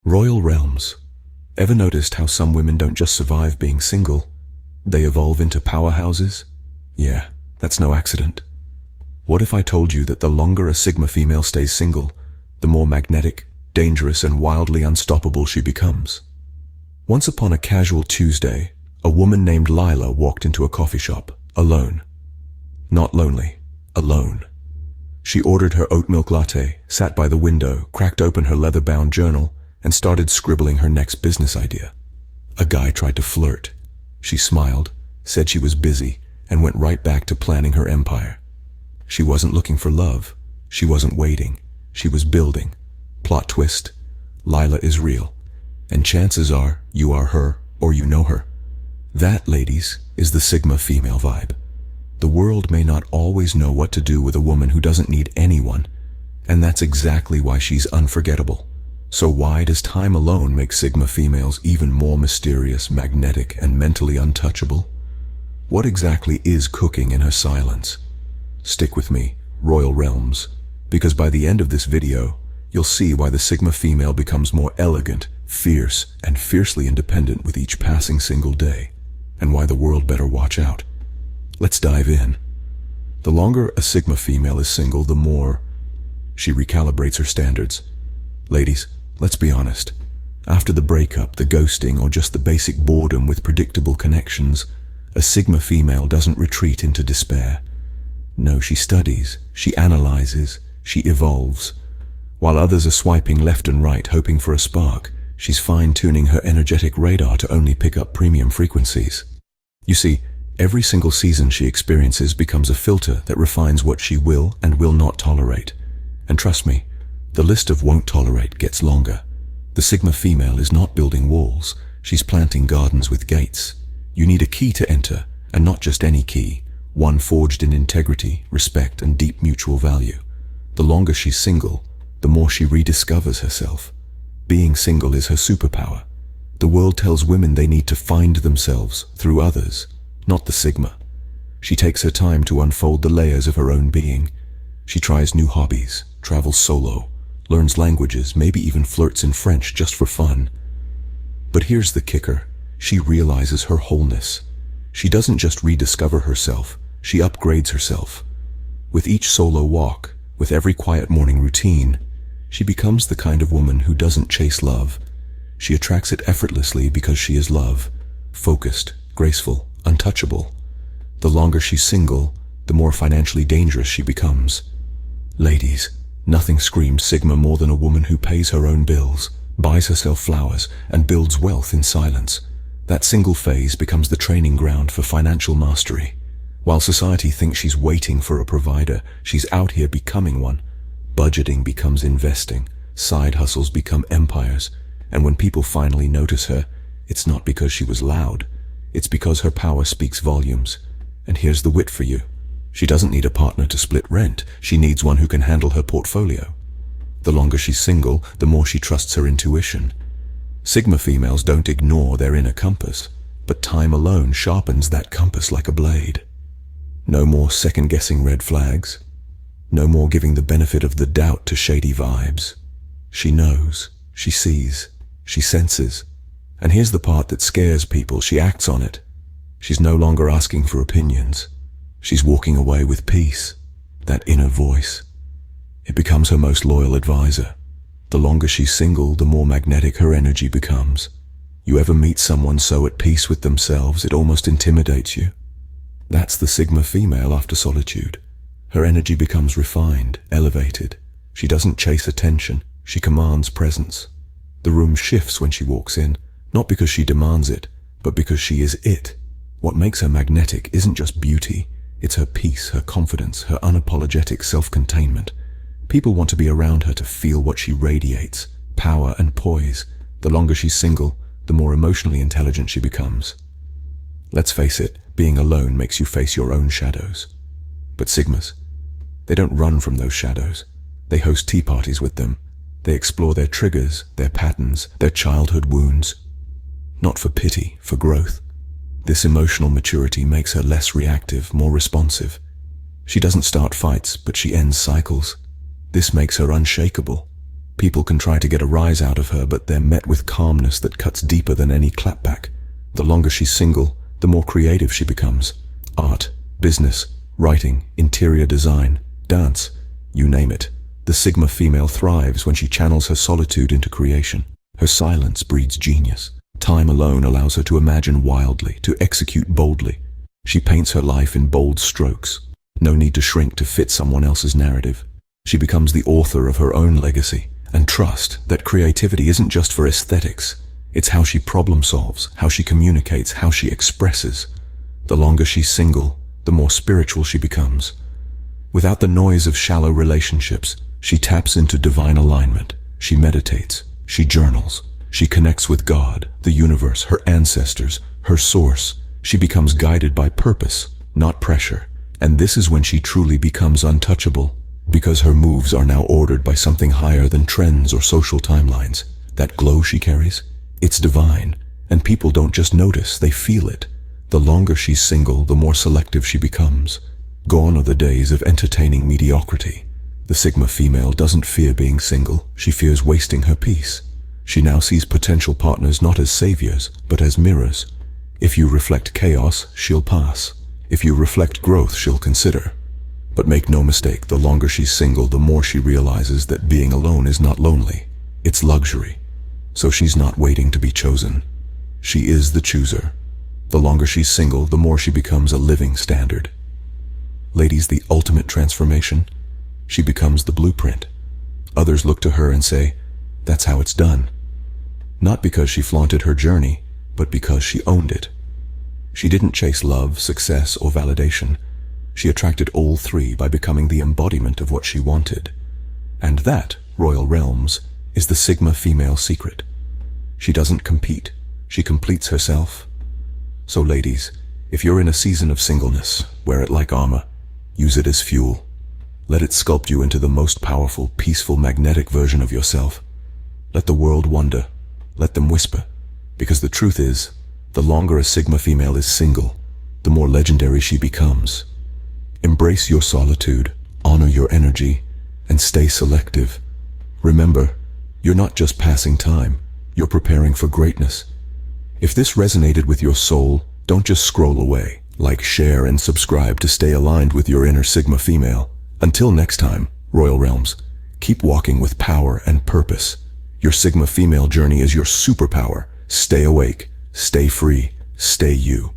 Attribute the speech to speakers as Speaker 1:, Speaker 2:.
Speaker 1: Royal realms. Ever noticed how some women don't just survive being single? They evolve into powerhouses? Yeah, that's no accident. What if I told you that the longer a Sigma female stays single, the more magnetic, dangerous, and wildly unstoppable she becomes? Once upon a casual Tuesday, a woman named Lila walked into a coffee shop, alone. Not lonely, alone. She ordered her oat milk latte, sat by the window, cracked open her leather-bound journal, and started scribbling her next business idea. A guy tried to flirt. She smiled, said she was busy, and went right back to planning her empire. She wasn't looking for love. She wasn't waiting. She was building. Plot twist: Lila is real. And chances are you are her or you know her. That, ladies, is the Sigma female vibe. The world may not always know what to do with a woman who doesn't need anyone, and that's exactly why she's unforgettable. So why does time alone make Sigma females even more mysterious, magnetic, and mentally untouchable? What exactly is cooking in her silence? Stick with me, Royal Realms, because by the end of this video, you'll see why the Sigma female becomes more elegant, fierce, and fiercely independent with each passing single day, and why the world better watch out. Let's dive in. The longer a Sigma female is single, the more she recalibrates her standards. Ladies, let's be honest. After the breakup, the ghosting, or just the basic boredom with predictable connections, a Sigma female doesn't retreat into despair. No, she studies, she analyzes, she evolves. While others are swiping left and right hoping for a spark, she's fine-tuning her energetic radar to only pick up premium frequencies. You see, every single season she experiences becomes a filter that refines what she will and will not tolerate. And trust me, the list of won't tolerate gets longer. The Sigma female is not building walls, she's planting gardens with gates. You need a key to enter, and not just any key, one forged in integrity, respect, and deep mutual value. The longer she's single, the more she rediscovers herself. Being single is her superpower. The world tells women they need to find themselves through others, not the Sigma. She takes her time to unfold the layers of her own being. She tries new hobbies, travels solo, learns languages, maybe even flirts in French just for fun. But here's the kicker: she realizes her wholeness. She doesn't just rediscover herself, she upgrades herself. With each solo walk, with every quiet morning routine, she becomes the kind of woman who doesn't chase love. She attracts it effortlessly because she is love, focused, graceful, untouchable. The longer she's single, the more financially dangerous she becomes. Ladies, nothing screams Sigma more than a woman who pays her own bills, buys herself flowers, and builds wealth in silence. That single phase becomes the training ground for financial mastery. While society thinks she's waiting for a provider, she's out here becoming one. Budgeting becomes investing, side hustles become empires, and when people finally notice her, it's not because she was loud, it's because her power speaks volumes. And here's the wit for you: she doesn't need a partner to split rent, she needs one who can handle her portfolio. The longer she's single, the more she trusts her intuition. Sigma females don't ignore their inner compass, but time alone sharpens that compass like a blade. No more second-guessing red flags. No more giving the benefit of the doubt to shady vibes. She knows, she sees, she senses. And here's the part that scares people: she acts on it. She's no longer asking for opinions. She's walking away with peace, that inner voice. It becomes her most loyal advisor. The longer she's single, the more magnetic her energy becomes. You ever meet someone so at peace with themselves it almost intimidates you? That's the Sigma female after solitude. Her energy becomes refined, elevated. She doesn't chase attention, she commands presence. The room shifts when she walks in, not because she demands it, but because she is it. What makes her magnetic isn't just beauty, it's her peace, her confidence, her unapologetic self-containment. People want to be around her to feel what she radiates: power and poise. The longer she's single, the more emotionally intelligent she becomes. Let's face it, being alone makes you face your own shadows. But Sigmas, they don't run from those shadows. They host tea parties with them. They explore their triggers, their patterns, their childhood wounds. Not for pity, for growth. This emotional maturity makes her less reactive, more responsive. She doesn't start fights, but she ends cycles. This makes her unshakable. People can try to get a rise out of her, but they're met with calmness that cuts deeper than any clapback. The longer she's single, the more creative she becomes. Art, business, writing, interior design, dance, you name it. The Sigma female thrives when she channels her solitude into creation. Her silence breeds genius. Time alone allows her to imagine wildly, to execute boldly. She paints her life in bold strokes. No need to shrink to fit someone else's narrative. She becomes the author of her own legacy. And trust that creativity isn't just for aesthetics. It's how she problem solves, how she communicates, how she expresses. The longer she's single, the more spiritual she becomes. Without the noise of shallow relationships, she taps into divine alignment. She meditates, she journals, she connects with God, the universe, her ancestors, her source. She becomes guided by purpose, not pressure. And this is when she truly becomes untouchable, because her moves are now ordered by something higher than trends or social timelines. That glow she carries, it's divine, and people don't just notice, they feel it. The longer she's single, the more selective she becomes. Gone are the days of entertaining mediocrity. The Sigma female doesn't fear being single, she fears wasting her peace. She now sees potential partners not as saviors, but as mirrors. If you reflect chaos, she'll pass. If you reflect growth, she'll consider. But make no mistake, the longer she's single, the more she realizes that being alone is not lonely. It's luxury. So she's not waiting to be chosen. She is the chooser. The longer she's single, the more she becomes a living standard. Ladies, the ultimate transformation? She becomes the blueprint. Others look to her and say, that's how it's done. Not because she flaunted her journey, but because she owned it. She didn't chase love, success, or validation. She attracted all three by becoming the embodiment of what she wanted. And that, Royal Realms, is the Sigma female secret. She doesn't compete, she completes herself. So ladies, if you're in a season of singleness, wear it like armor. Use it as fuel. Let it sculpt you into the most powerful, peaceful, magnetic version of yourself. Let the world wonder. Let them whisper. Because the truth is, the longer a Sigma female is single, the more legendary she becomes. Embrace your solitude, honor your energy, and stay selective. Remember, you're not just passing time, you're preparing for greatness. If this resonated with your soul, don't just scroll away. Like, share, and subscribe to stay aligned with your inner Sigma female. Until next time, Royal Realms, keep walking with power and purpose. Your Sigma female journey is your superpower. Stay awake, stay free, stay you.